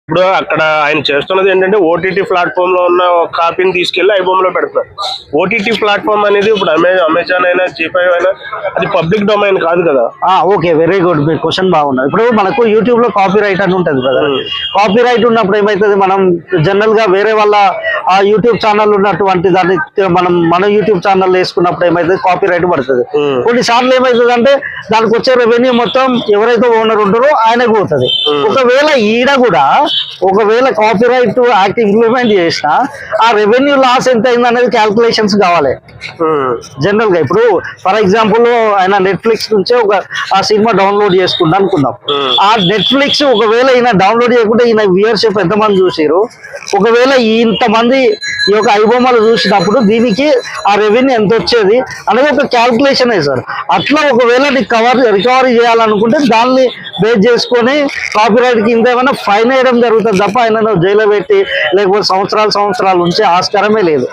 ఇప్పుడు అక్కడ ఆయన చేస్తున్నది ఏంటంటే ఓటీటీ ప్లాట్ఫామ్ లో ఉన్న కాపీని తీసుకెళ్లి ఐబొమ్మ లో పెడతారు. ఓటీటీ ప్లాట్ఫామ్ అనేది ఇప్పుడు అమెజాన్ అయినా G5 అయినా అది పబ్లిక్ డొమైన్ కాదు కదా. ఓకే, వెరీ గుడ్, మీ క్వశ్చన్ బాగున్నది. ఇప్పుడు మనకు యూట్యూబ్ లో కాపీ రైట్ అని ఉంటుంది కదా. కాపీ రైట్ ఉన్నప్పుడు ఏమైతుంది, మనం జనరల్ గా వేరే వాళ్ళ ఆ యూట్యూబ్ ఛానల్ ఉన్నటువంటి దాన్ని మన యూట్యూబ్ ఛానల్ వేసుకున్నప్పుడు ఏమైతుంది, కాపీ రైట్ పడుతుంది. కొన్నిసార్లు ఏమైతుంది అంటే దానికి వచ్చే రెవెన్యూ మొత్తం ఎవరైతే ఓనర్ ఉంటారో ఆయనకు పోతుంది. ఒకవేళ ఈడ కూడా కాపీ రైట్ యాక్ట్ ఇంప్లిమెంట్ చేసినా ఆ రెవెన్యూ లాస్ ఎంత అయింది అనేది క్యాల్కులేషన్స్ కావాలి జనరల్ గా. ఇప్పుడు ఫర్ ఎగ్జాంపుల్ ఆయన నెట్ఫ్లిక్స్ నుంచే ఆ సినిమా డౌన్లోడ్ చేసుకుంటా అనుకుందాం. ఆ నెట్ఫ్లిక్స్ ఒకవేళ ఈయన డౌన్లోడ్ చేయకుంటే ఈయన వ్యూయర్షిప్ ఎంతమంది చూసారు, ఒకవేళ ఇంతమంది ఈ యొక్క ఐబొమ్మలు చూసినప్పుడు దీనికి ఆ రెవెన్యూ ఎంత వచ్చేది అనేది ఒక క్యాల్కులేషన్ సార్. అట్లా ఒకవేళ రికవరీ చేయాలనుకుంటే దాన్ని బేస్ చేసుకొని కాపీ రైట్ కింద ఏమైనా ఫైన్ వేయడం జరుగుతుంది తప్ప ఆయన జైల్లో పెట్టి లేకపోతే సంవత్సరాలు ఉంచే ఆస్కారమే లేదు.